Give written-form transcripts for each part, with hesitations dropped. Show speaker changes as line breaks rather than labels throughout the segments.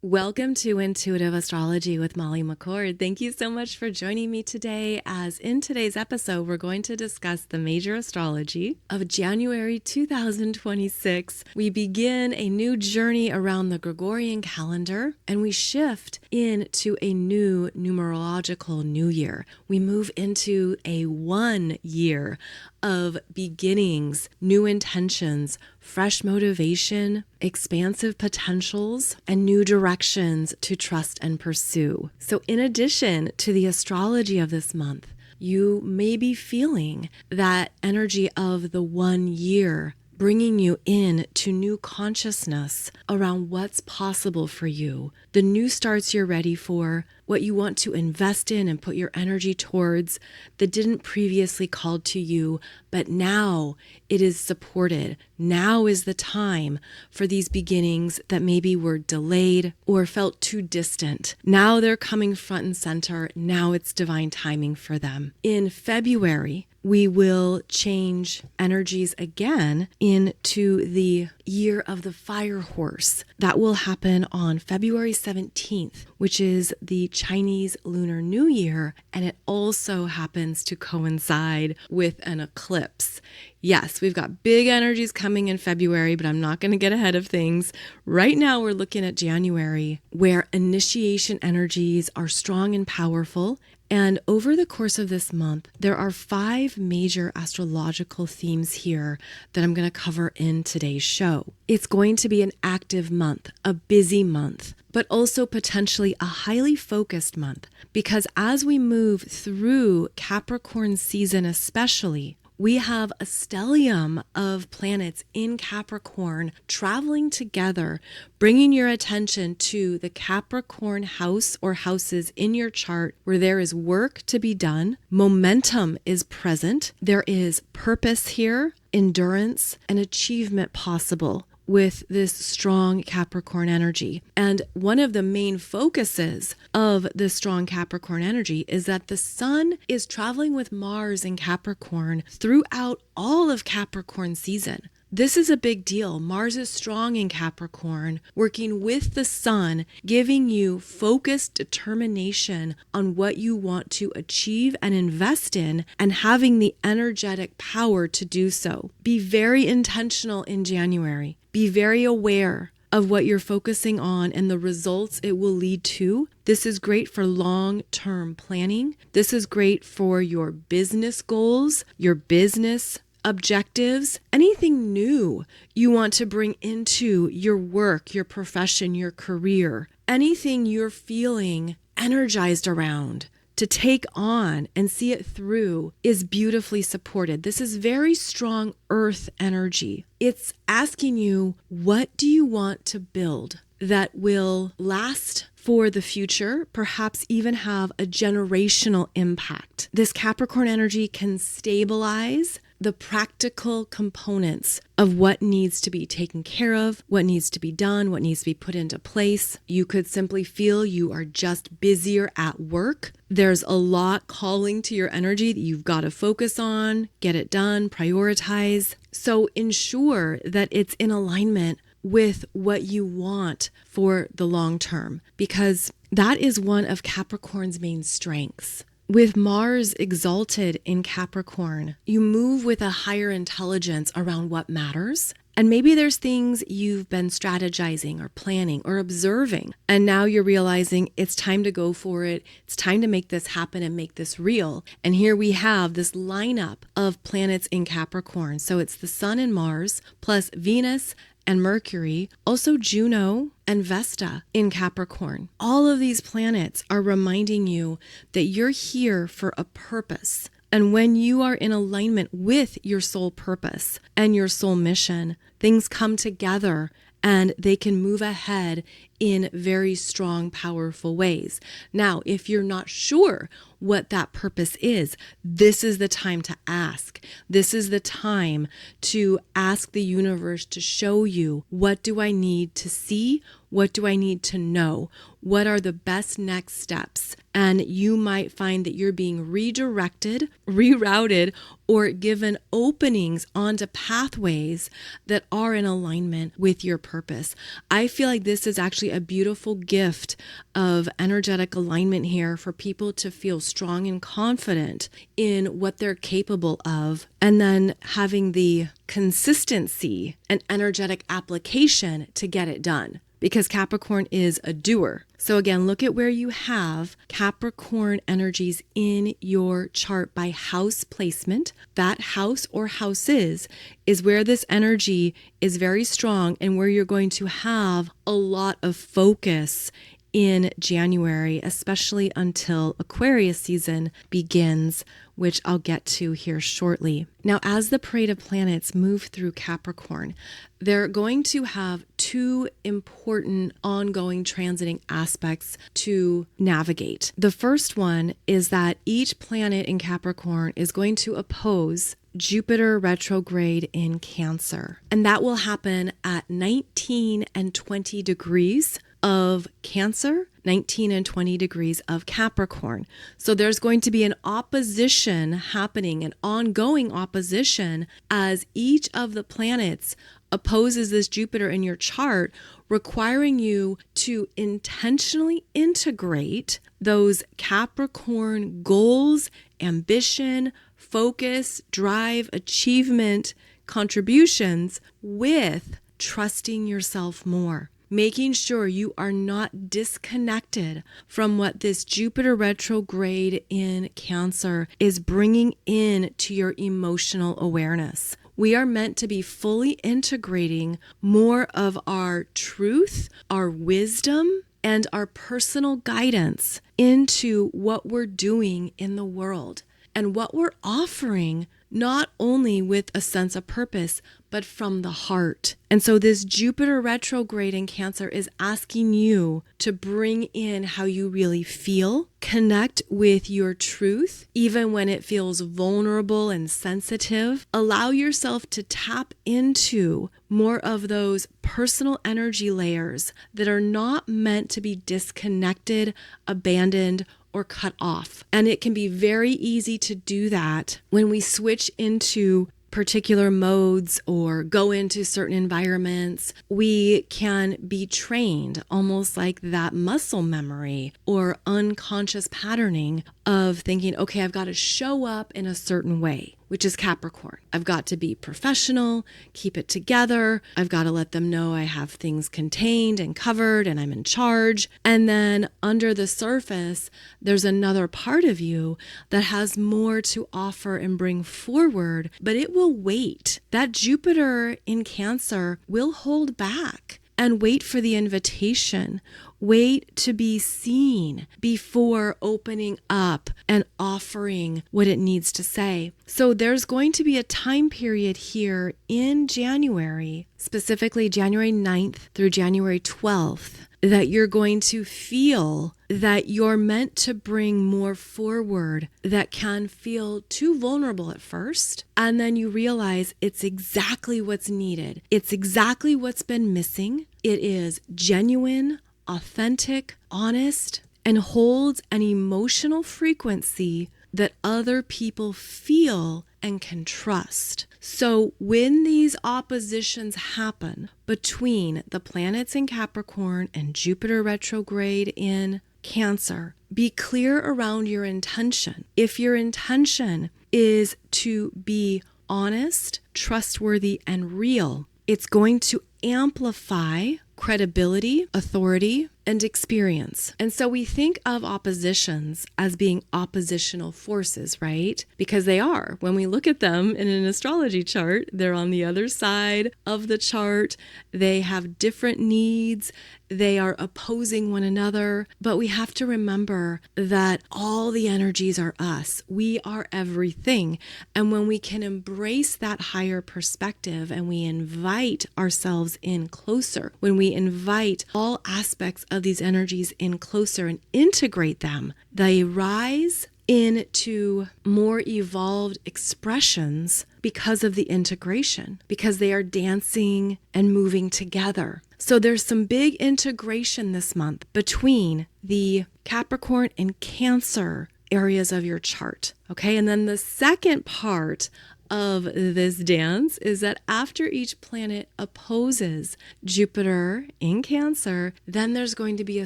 Welcome to Intuitive Astrology with Molly McCord. Thank you so much for joining me today. As in today's episode, we're going to discuss the major astrology of January 2026. We begin a new journey around the Gregorian calendar and we shift into a new numerological new year. We move into a 1 year of beginnings, new intentions, fresh motivation, expansive potentials, and new directions to trust and pursue. So in addition to the astrology of this month, you may be feeling that energy of the 1 year bringing you in to new consciousness around what's possible for you, the new starts you're ready for, what you want to invest in and put your energy towards that didn't previously call to you, but now it is supported. Now is the time for these beginnings that maybe were delayed or felt too distant. Now they're coming front and center. Now it's divine timing for them. In February, we will change energies again into the year of the fire horse. That will happen on February 17th, which is the Chinese Lunar New Year, and it also happens to coincide with an eclipse. Yes, we've got big energies coming in February, but I'm not going to get ahead of things. Right now, we're looking at January, where initiation energies are strong and powerful. And over the course of this month, there are 5 major astrological themes here that I'm going to cover in today's show. It's going to be an active month, a busy month, but also potentially a highly focused month, because as we move through Capricorn season especially, we have a stellium of planets in Capricorn traveling together, bringing your attention to the Capricorn house or houses in your chart where there is work to be done, momentum is present, there is purpose here, endurance, and achievement possible with this strong Capricorn energy. And one of the main focuses of this strong Capricorn energy is that the sun is traveling with Mars in Capricorn throughout all of Capricorn season. This is a big deal. Mars is strong in Capricorn, working with the sun, giving you focused determination on what you want to achieve and invest in, and having the energetic power to do so. Be very intentional in January. Be very aware of what you're focusing on and the results it will lead to. This is great for long-term planning. This is great for your business goals, your business objectives, anything new you want to bring into your work, your profession, your career, anything you're feeling energized around to take on and see it through is beautifully supported. This is very strong earth energy. It's asking you, what do you want to build that will last for the future, perhaps even have a generational impact? This Capricorn energy can stabilize the practical components of what needs to be taken care of, what needs to be done, what needs to be put into place. You could simply feel you are just busier at work. There's a lot calling to your energy that you've got to focus on, get it done, prioritize. So ensure that it's in alignment with what you want for the long term, because that is one of Capricorn's main strengths. With Mars exalted in Capricorn, you move with a higher intelligence around what matters. And maybe there's things you've been strategizing or planning or observing, and now you're realizing it's time to go for it. It's time to make this happen and make this real. And here we have this lineup of planets in Capricorn. So it's the Sun and Mars, plus Venus and Mercury, also Juno and Vesta in Capricorn. All of these planets are reminding you that you're here for a purpose. And when you are in alignment with your soul purpose and your soul mission, things come together and they can move ahead in very strong, powerful ways. Now, if you're not sure what that purpose is, this is the time to ask. This is the time to ask the universe to show you, what do I need to see? What do I need to know? What are the best next steps? And you might find that you're being redirected, rerouted, or given openings onto pathways that are in alignment with your purpose. I feel like this is actually actually a beautiful gift of energetic alignment here for people to feel strong and confident in what they're capable of, and then having the consistency and energetic application to get it done. Because Capricorn is a doer. So again, look at where you have Capricorn energies in your chart by house placement. That house or houses is where this energy is very strong and where you're going to have a lot of focus in January, especially until Aquarius season begins, which I'll get to here shortly. Now, as the parade of planets move through Capricorn, they're going to have two important ongoing transiting aspects to navigate. The first one is that each planet in Capricorn is going to oppose Jupiter retrograde in Cancer, and that will happen at 19 and 20 degrees of Cancer, 19 and 20 degrees of Capricorn. So there's going to be an opposition happening, an ongoing opposition, as each of the planets opposes this Jupiter in your chart, requiring you to intentionally integrate those Capricorn goals, ambition, focus, drive, achievement, contributions with trusting yourself more. Making sure you are not disconnected from what this Jupiter retrograde in Cancer is bringing in to your emotional awareness. We are meant to be fully integrating more of our truth, our wisdom, and our personal guidance into what we're doing in the world and what we're offering, not only with a sense of purpose, but from the heart. And so this Jupiter retrograde in Cancer is asking you to bring in how you really feel, connect with your truth, even when it feels vulnerable and sensitive. Allow yourself to tap into more of those personal energy layers that are not meant to be disconnected, abandoned, or cut off. And it can be very easy to do that when we switch into particular modes or go into certain environments. We can be trained almost like that muscle memory or unconscious patterning of thinking, okay, I've got to show up in a certain way, which is Capricorn. I've got to be professional, keep it together. I've got to let them know I have things contained and covered and I'm in charge. And then under the surface, there's another part of you that has more to offer and bring forward, but it will wait. That Jupiter in Cancer will hold back and wait for the invitation. Wait to be seen before opening up and offering what it needs to say. So there's going to be a time period here in January, specifically January 9th through January 12th, that you're going to feel that you're meant to bring more forward that can feel too vulnerable at first. And then you realize it's exactly what's needed. It's exactly what's been missing. It is genuine, authentic, honest, and holds an emotional frequency that other people feel and can trust. So when these oppositions happen between the planets in Capricorn and Jupiter retrograde in Cancer, be clear around your intention. If your intention is to be honest, trustworthy, and real, it's going to amplify credibility, authority, and experience. And so we think of oppositions as being oppositional forces, right? Because they are. When we look at them in an astrology chart, they're on the other side of the chart. They have different needs. They are opposing one another. But we have to remember that all the energies are us. We are everything. And when we can embrace that higher perspective and we invite ourselves in closer, when we invite all aspects of these energies in closer and integrate them, they rise into more evolved expressions because of the integration, because they are dancing and moving together. So there's some big integration this month between the Capricorn and Cancer areas of your chart. Okay. And then the second part of this dance is that after each planet opposes Jupiter in Cancer, then there's going to be a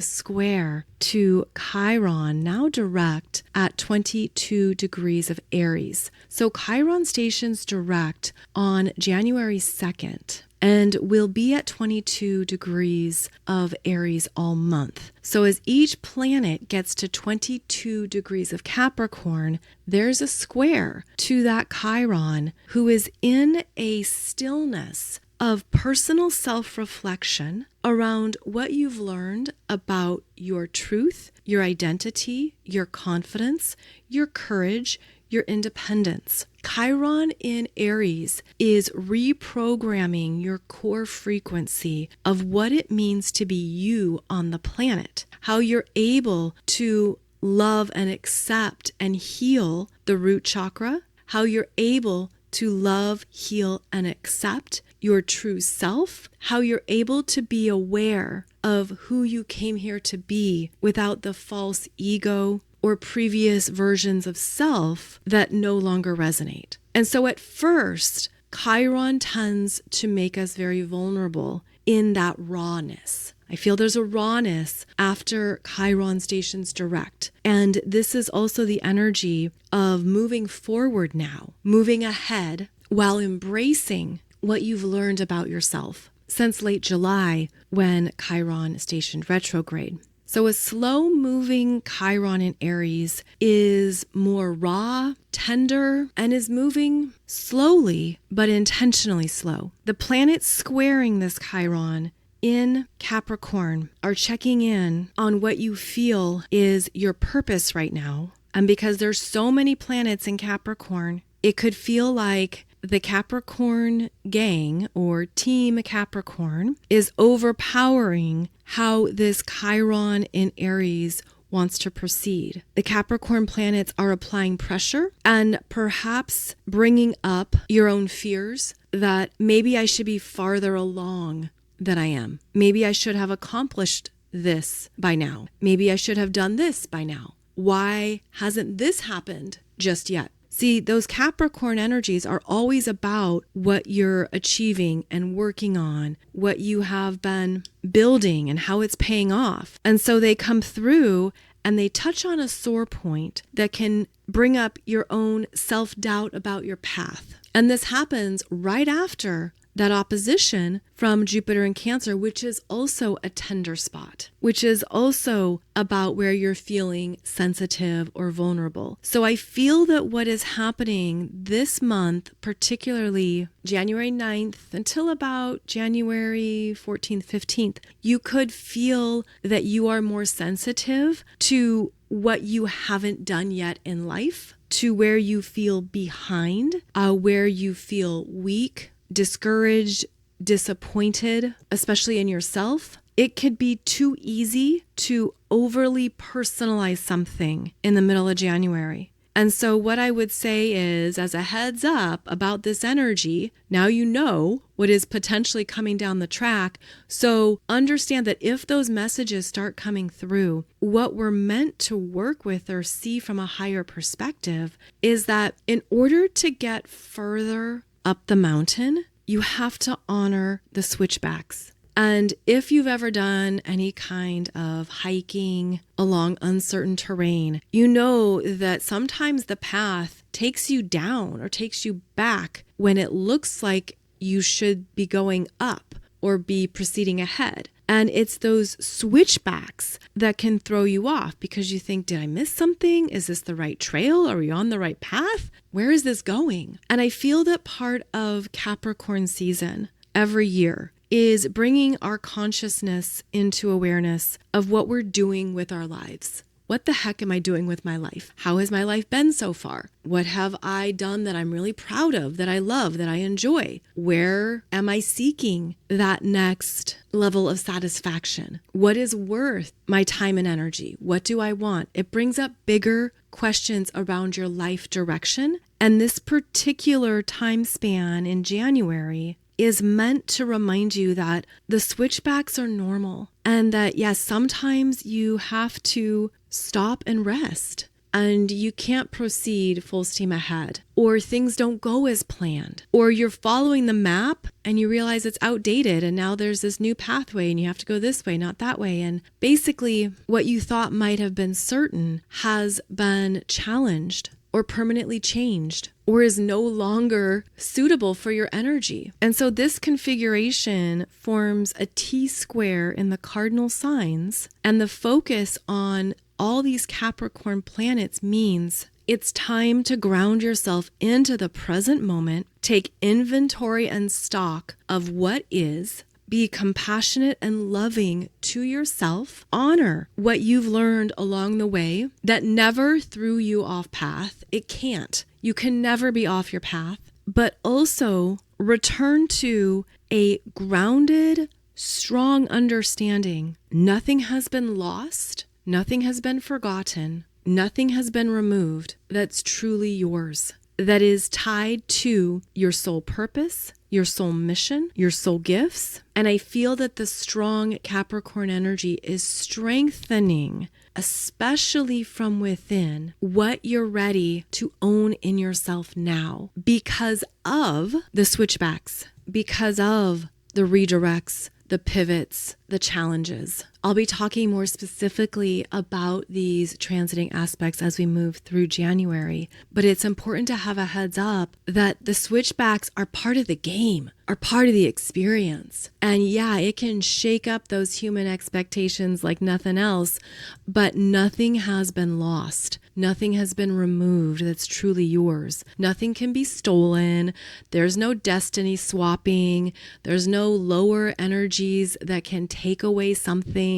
square to Chiron, now direct at 22 degrees of Aries. So Chiron stations direct on January 2nd. And we'll be at 22 degrees of Aries all month. So as each planet gets to 22 degrees of Capricorn, there's a square to that Chiron who is in a stillness of personal self-reflection around what you've learned about your truth, your identity, your confidence, your courage, your independence. Chiron in Aries is reprogramming your core frequency of what it means to be you on the planet, how you're able to love and accept and heal the root chakra, how you're able to love, heal, and accept your true self, how you're able to be aware of who you came here to be without the false ego or previous versions of self that no longer resonate. And so at first, Chiron tends to make us very vulnerable in that rawness. I feel there's a rawness after Chiron stations direct. And this is also the energy of moving forward now, moving ahead while embracing what you've learned about yourself since late July when Chiron stationed retrograde. So a slow-moving Chiron in Aries is more raw, tender, and is moving slowly, but intentionally slow. The planets squaring this Chiron in Capricorn are checking in on what you feel is your purpose right now. And because there's so many planets in Capricorn, it could feel like the Capricorn gang or team Capricorn is overpowering how this Chiron in Aries wants to proceed. The Capricorn planets are applying pressure and perhaps bringing up your own fears that maybe I should be farther along than I am. Maybe I should have accomplished this by now. Maybe I should have done this by now. Why hasn't this happened just yet? See, those Capricorn energies are always about what you're achieving and working on, what you have been building and how it's paying off. And so they come through and they touch on a sore point that can bring up your own self-doubt about your path. And this happens right after that opposition from Jupiter in Cancer, which is also a tender spot, which is also about where you're feeling sensitive or vulnerable. So I feel that what is happening this month, particularly January 9th until about January 14th, 15th, you could feel that you are more sensitive to what you haven't done yet in life, to where you feel behind, where you feel weak, discouraged, disappointed, especially in yourself. It could be too easy to overly personalize something in the middle of January. And so what I would say is, as a heads up about this energy, now you know what is potentially coming down the track. So understand that if those messages start coming through, what we're meant to work with or see from a higher perspective is that in order to get further up the mountain, you have to honor the switchbacks. And if you've ever done any kind of hiking along uncertain terrain, you know that sometimes the path takes you down or takes you back when it looks like you should be going up or be proceeding ahead. And it's those switchbacks that can throw you off because you think, did I miss something? Is this the right trail? Are we on the right path? Where is this going? And I feel that part of Capricorn season every year is bringing our consciousness into awareness of what we're doing with our lives. What the heck am I doing with my life? How has my life been so far? What have I done that I'm really proud of, that I love, that I enjoy? Where am I seeking that next level of satisfaction? What is worth my time and energy? What do I want? It brings up bigger questions around your life direction. And this particular time span in January is meant to remind you that the switchbacks are normal and that, yes, sometimes you have to stop and rest and you can't proceed full steam ahead, or things don't go as planned, or you're following the map and you realize it's outdated and now there's this new pathway and you have to go this way, not that way. And basically what you thought might have been certain has been challenged or permanently changed, or is no longer suitable for your energy. And so this configuration forms a T-square in the cardinal signs, and the focus on all these Capricorn planets means it's time to ground yourself into the present moment, take inventory and stock of what is, be compassionate and loving to yourself, honor what you've learned along the way that never threw you off path. It can't. You can never be off your path, but also return to a grounded, strong understanding. Nothing has been lost. Nothing has been forgotten. Nothing has been removed that's truly yours, that is tied to your soul purpose, your soul mission, your soul gifts. And I feel that the strong Capricorn energy is strengthening, especially from within, what you're ready to own in yourself now because of the switchbacks, because of the redirects, the pivots, the challenges. I'll be talking more specifically about these transiting aspects as we move through January, but it's important to have a heads up that the switchbacks are part of the game, are part of the experience. And yeah, it can shake up those human expectations like nothing else, but nothing has been lost. Nothing has been removed that's truly yours. Nothing can be stolen. There's no destiny swapping. There's no lower energies that can take away something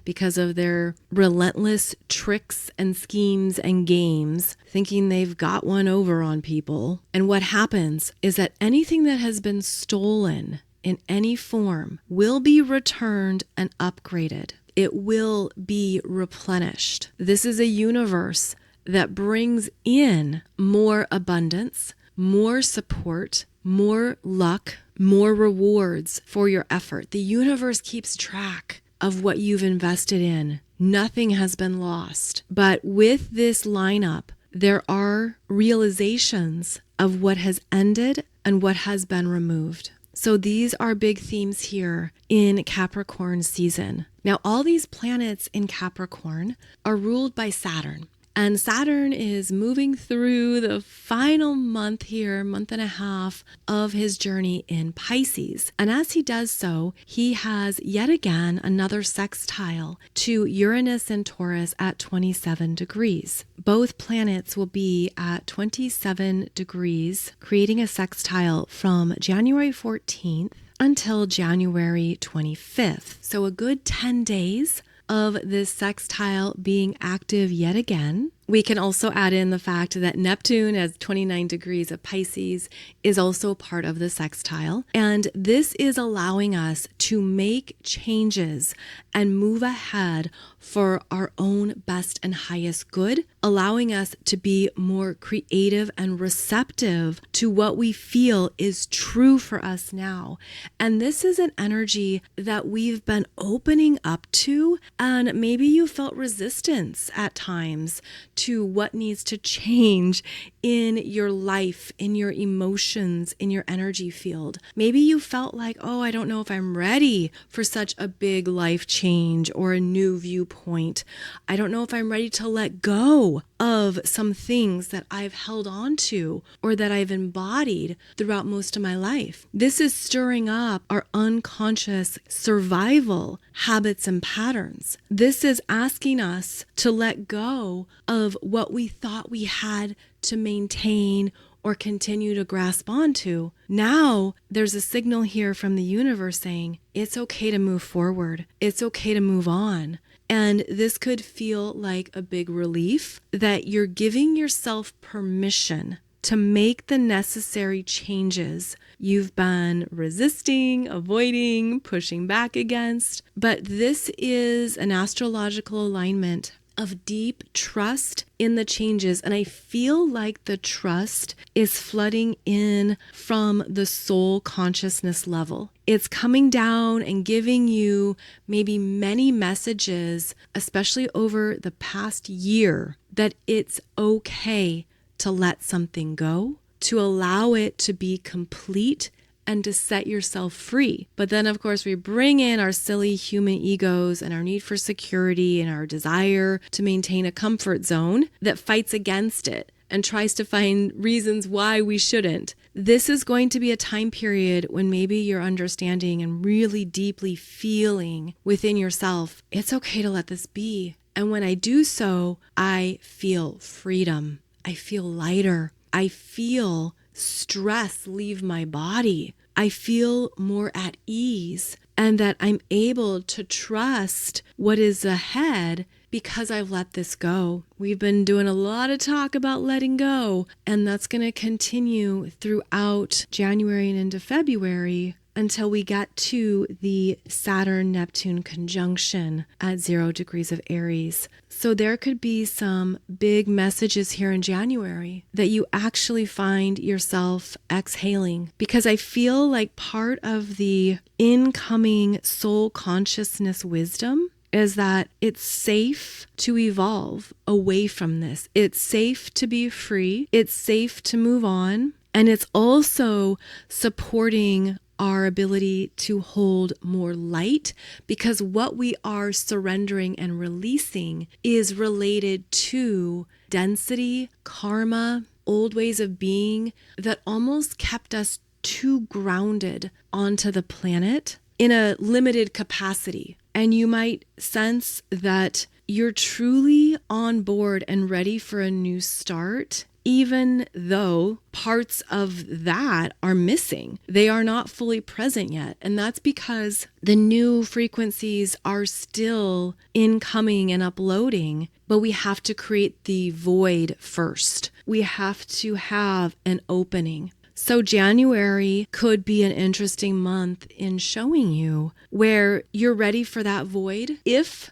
because of their relentless tricks and schemes and games, thinking they've got one over on people. And what happens is that anything that has been stolen in any form will be returned and upgraded. It will be replenished. This is a universe that brings in more abundance, more support, more luck, more rewards for your effort. The universe keeps track of what you've invested in. Nothing has been lost. But with this lineup, there are realizations of what has ended and what has been removed. So these are big themes here in Capricorn season. Now, all these planets in Capricorn are ruled by Saturn. And Saturn is moving through the final month here, month and a half of his journey in Pisces. And as he does so, he has yet again another sextile to Uranus and Taurus at 27 degrees. Both planets will be at 27 degrees, creating a sextile from January 14th until January 25th. So a good 10 days of this sextile being active yet again. We can also add in the fact that Neptune, as 29 degrees of Pisces, is also part of the sextile. And this is allowing us to make changes and move ahead for our own best and highest good, allowing us to be more creative and receptive to what we feel is true for us now. And this is an energy that we've been opening up to, and maybe you felt resistance at times to what needs to change in your life, in your emotions, in your energy field. Maybe you felt like, oh, I don't know if I'm ready for such a big life change or a new viewpoint. I don't know if I'm ready to let go of some things that I've held on to or that I've embodied throughout most of my life. This is stirring up our unconscious survival habits and patterns. This is asking us to let go of what we thought we had to maintain or continue to grasp onto. Now there's a signal here from the universe saying it's okay to move forward. It's okay to move on. And this could feel like a big relief that you're giving yourself permission to make the necessary changes you've been resisting, avoiding, pushing back against. But this is an astrological alignment of deep trust in the changes. And I feel like the trust is flooding in from the soul consciousness level. It's coming down and giving you maybe many messages, especially over the past year, that it's okay to let something go, to allow it to be complete, and to set yourself free. But then, of course, we bring in our silly human egos and our need for security and our desire to maintain a comfort zone that fights against it and tries to find reasons why we shouldn't. This is going to be a time period when maybe you're understanding and really deeply feeling within yourself, it's okay to let this be. And when I do so, I feel freedom. I feel lighter. I feel stress leave my body. I feel more at ease, and that I'm able to trust what is ahead because I've let this go. We've been doing a lot of talk about letting go, and that's going to continue throughout January and into February until we get to the Saturn-Neptune conjunction at 0 degrees of Aries. So there could be some big messages here in January that you actually find yourself exhaling, because I feel like part of the incoming soul consciousness wisdom is that it's safe to evolve away from this. It's safe to be free. It's safe to move on. And it's also supporting our ability to hold more light, because what we are surrendering and releasing is related to density, karma, old ways of being that almost kept us too grounded onto the planet in a limited capacity. And you might sense that you're truly on board and ready for a new start, even though parts of that are missing. They are not fully present yet. And that's because the new frequencies are still incoming and uploading, but we have to create the void first. We have to have an opening. So January could be an interesting month in showing you where you're ready for that void, if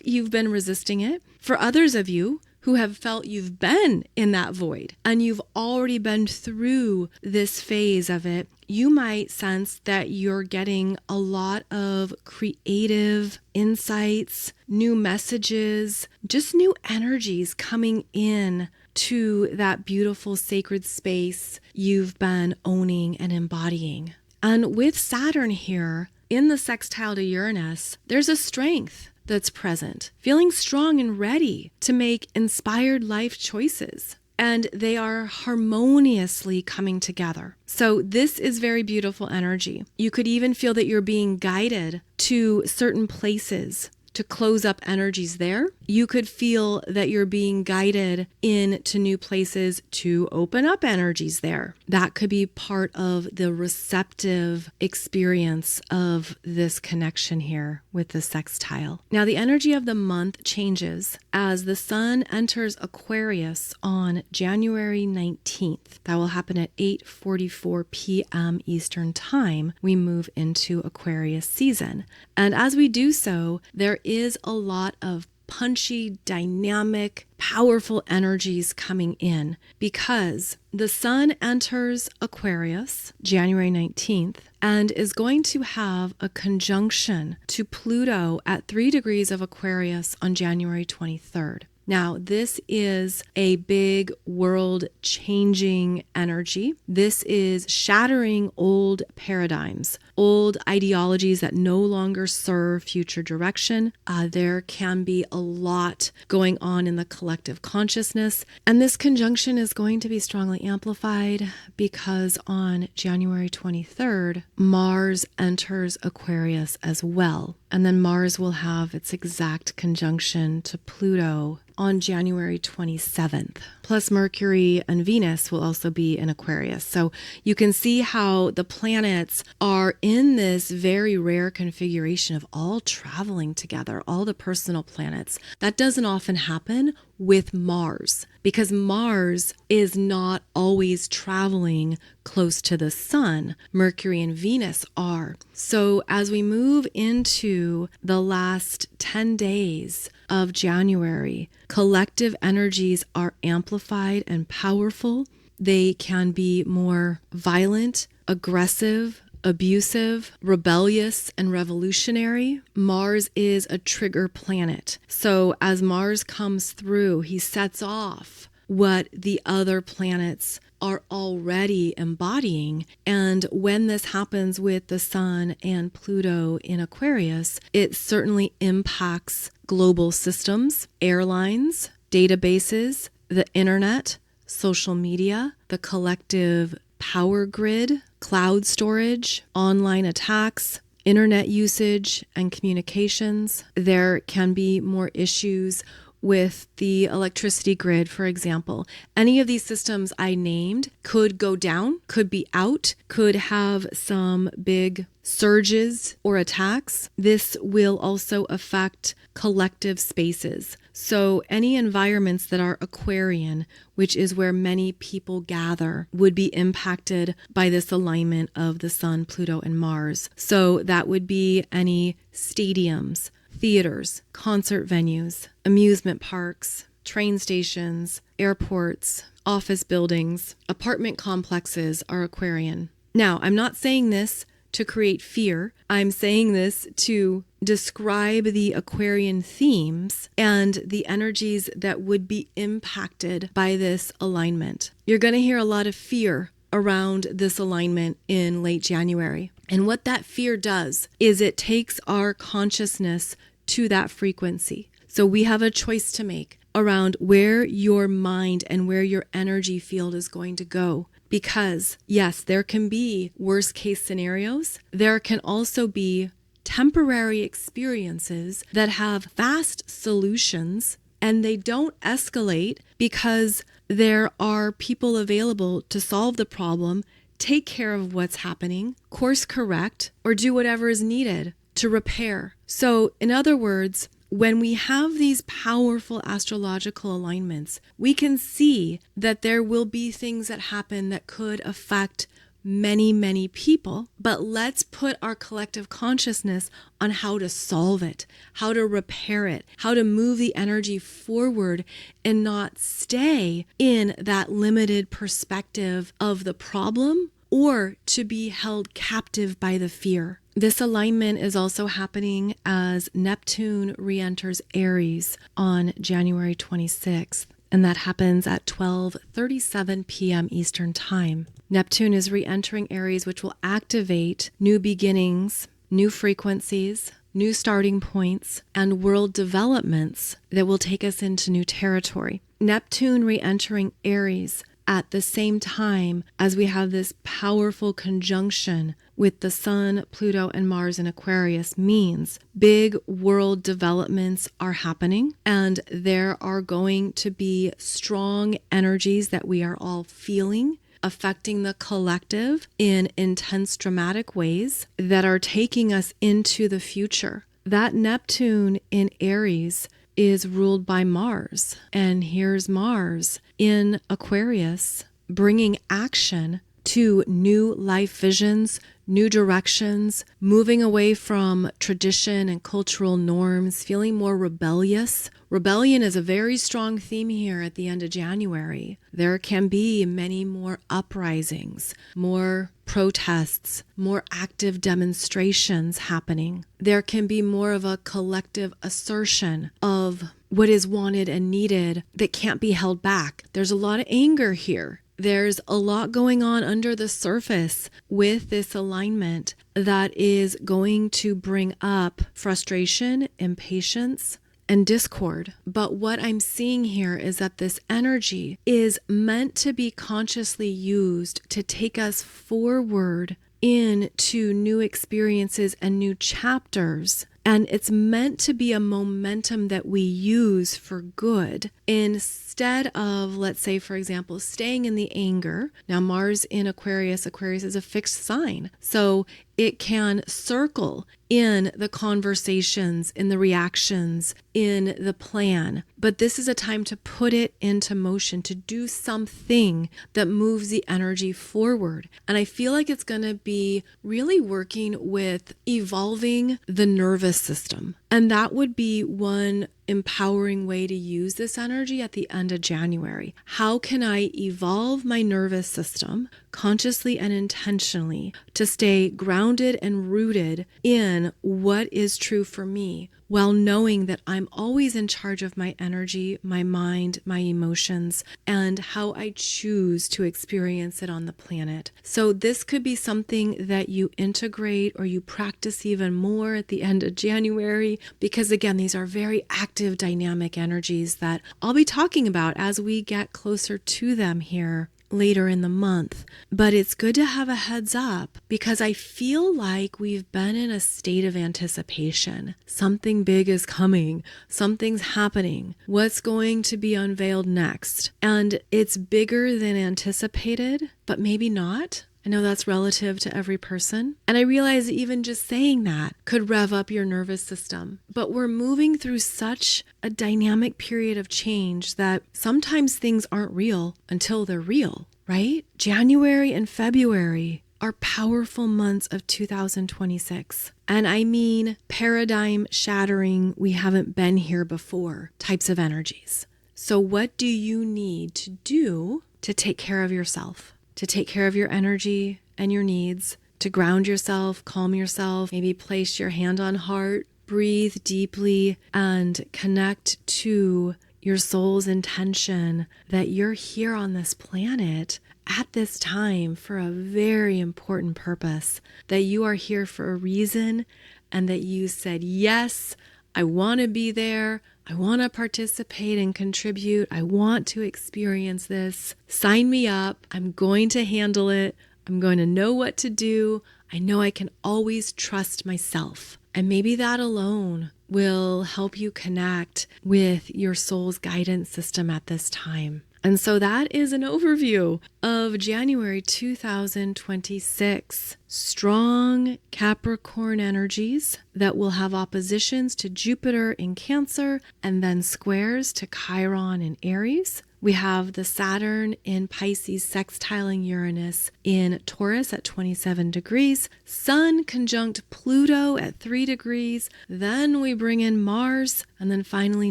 you've been resisting it. For others of you who have felt you've been in that void and you've already been through this phase of it, you might sense that you're getting a lot of creative insights, new messages, just new energies coming in to that beautiful sacred space you've been owning and embodying. And with Saturn here in the sextile to Uranus, there's a strength that's present, feeling strong and ready to make inspired life choices. And they are harmoniously coming together. So this is very beautiful energy. You could even feel that you're being guided to certain places to close up energies there. You could feel that you're being guided into new places to open up energies there. That could be part of the receptive experience of this connection here with the sextile. Now, the energy of the month changes as the sun enters Aquarius on January 19th. That will happen at 8:44 p.m. Eastern Time. We move into Aquarius season. And as we do so, there is a lot of punchy, dynamic, powerful energies coming in, because the sun enters Aquarius January 19th and is going to have a conjunction to Pluto at 3 degrees of Aquarius on January 23rd. Now, this is a big world-changing energy. This is shattering old paradigms, old ideologies that no longer serve future direction. There can be a lot going on in the collective consciousness, and this conjunction is going to be strongly amplified because on January 23rd, Mars enters Aquarius as well. And then Mars will have its exact conjunction to Pluto on January 27th. Plus Mercury and Venus will also be in Aquarius. So you can see how the planets are in this very rare configuration of all traveling together, all the personal planets. That doesn't often happen with Mars, because Mars is not always traveling close to the sun. Mercury and Venus are. So as we move into the last 10 days of January, collective energies are amplified and powerful. They can be more violent, aggressive, abusive, rebellious, and revolutionary. Mars is a trigger planet. So as Mars comes through, he sets off what the other planets are already embodying. And when this happens with the Sun and Pluto in Aquarius, it certainly impacts global systems, airlines, databases, the internet, social media, the collective power grid, cloud storage, online attacks, internet usage, and communications. There can be more issues with the electricity grid, for example. Any of these systems I named could go down, could be out, could have some big surges or attacks. This will also affect collective spaces. So any environments that are Aquarian, which is where many people gather, would be impacted by this alignment of the Sun, Pluto, and Mars. So that would be any stadiums, theaters, concert venues, amusement parks, train stations, airports, office buildings, apartment complexes are Aquarian. Now, I'm not saying this to create fear. I'm saying this to describe the Aquarian themes and the energies that would be impacted by this alignment. You're going to hear a lot of fear around this alignment in late January. And what that fear does is it takes our consciousness to that frequency. So we have a choice to make around where your mind and where your energy field is going to go. Because yes, there can be worst case scenarios. There can also be temporary experiences that have fast solutions, and they don't escalate because there are people available to solve the problem, take care of what's happening, course correct, or do whatever is needed to repair. So in other words, when we have these powerful astrological alignments, we can see that there will be things that happen that could affect many, many people. But let's put our collective consciousness on how to solve it, how to repair it, how to move the energy forward and not stay in that limited perspective of the problem or to be held captive by the fear. This alignment is also happening as Neptune re-enters Aries on January 26th, and that happens at 12:37 p.m. Eastern Time. Neptune is re-entering Aries, which will activate new beginnings, new frequencies, new starting points, and world developments that will take us into new territory. Neptune re-entering Aries at the same time as we have this powerful conjunction with the Sun, Pluto, and Mars in Aquarius means big world developments are happening, and there are going to be strong energies that we are all feeling affecting the collective in intense dramatic ways that are taking us into the future. That Neptune in Aries is ruled by Mars, and here's Mars in Aquarius bringing action to new life visions, new directions, moving away from tradition and cultural norms, feeling more rebellious. Rebellion is a very strong theme here at the end of January. There can be many more uprisings, more protests, more active demonstrations happening. There can be more of a collective assertion of what is wanted and needed that can't be held back. There's a lot of anger here. There's a lot going on under the surface with this alignment that is going to bring up frustration, impatience, and discord. But what I'm seeing here is that this energy is meant to be consciously used to take us forward into new experiences and new chapters. And it's meant to be a momentum that we use for good instead of, let's say, for example, staying in the anger. Now, Mars in Aquarius, Aquarius is a fixed sign. So it can circle in the conversations, in the reactions, in the plan. But this is a time to put it into motion, to do something that moves the energy forward. And I feel like it's going to be really working with evolving the nervous system. And that would be one empowering way to use this energy at the end of January. How can I evolve my nervous system consciously and intentionally to stay grounded and rooted in what is true for me, while knowing that I'm always in charge of my energy, my mind, my emotions, and how I choose to experience it on the planet. So this could be something that you integrate or you practice even more at the end of January, because again, these are very active, dynamic energies that I'll be talking about as we get closer to them here later in the month. But it's good to have a heads up, because I feel like we've been in a state of anticipation. Something big is coming. Something's happening. What's going to be unveiled next? And it's bigger than anticipated, but maybe not. I know that's relative to every person. And I realize even just saying that could rev up your nervous system. But we're moving through such a dynamic period of change that sometimes things aren't real until they're real, right? January and February are powerful months of 2026. And I mean paradigm shattering, we haven't been here before types of energies. So what do you need to do to take care of yourself? To take care of your energy and your needs, to ground yourself, calm yourself, maybe place your hand on heart, breathe deeply, and connect to your soul's intention that you're here on this planet at this time for a very important purpose, that you are here for a reason, and that you said, yes, I want to be there. I want to participate and contribute. I want to experience this. Sign me up. I'm going to handle it. I'm going to know what to do. I know I can always trust myself. And maybe that alone will help you connect with your soul's guidance system at this time. And so that is an overview of January 2026. Strong Capricorn energies that will have oppositions to Jupiter in Cancer and then squares to Chiron in Aries. We have the Saturn in Pisces sextiling Uranus in Taurus at 27 degrees, Sun conjunct Pluto at 3 degrees, then we bring in Mars, and then finally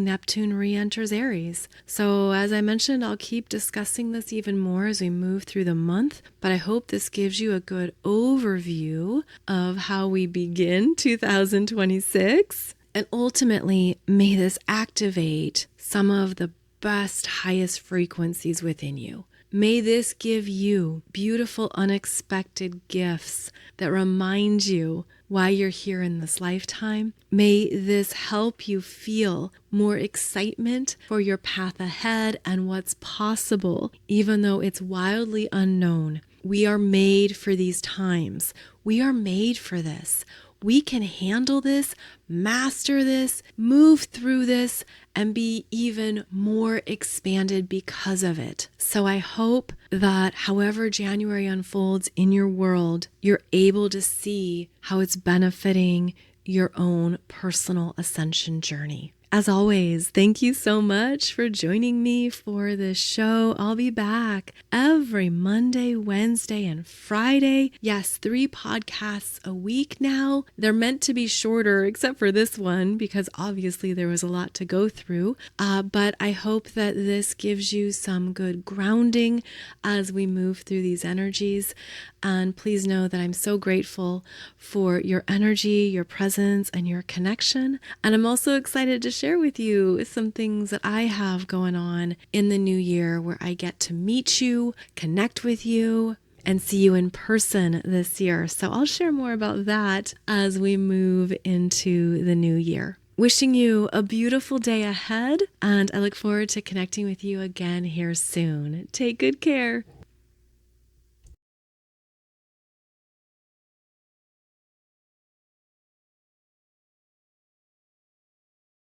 Neptune re-enters Aries. So as I mentioned, I'll keep discussing this even more as we move through the month, but I hope this gives you a good overview of how we begin 2026. And ultimately, may this activate some of the best, highest frequencies within you. May this give you beautiful, unexpected gifts that remind you why you're here in this lifetime. May this help you feel more excitement for your path ahead and what's possible, even though it's wildly unknown. We are made for these times. We are made for this. We can handle this, master this, move through this, and be even more expanded because of it. So I hope that however January unfolds in your world, you're able to see how it's benefiting your own personal ascension journey. As always, thank you so much for joining me for this show. I'll be back every Monday, Wednesday, and Friday. Yes, 3 podcasts a week now. They're meant to be shorter, except for this one, because obviously there was a lot to go through. But I hope that this gives you some good grounding as we move through these energies. And please know that I'm so grateful for your energy, your presence, and your connection. And I'm also excited to share with you some things that I have going on in the new year where I get to meet you, connect with you, and see you in person this year. So I'll share more about that as we move into the new year. Wishing you a beautiful day ahead, and I look forward to connecting with you again here soon. Take good care.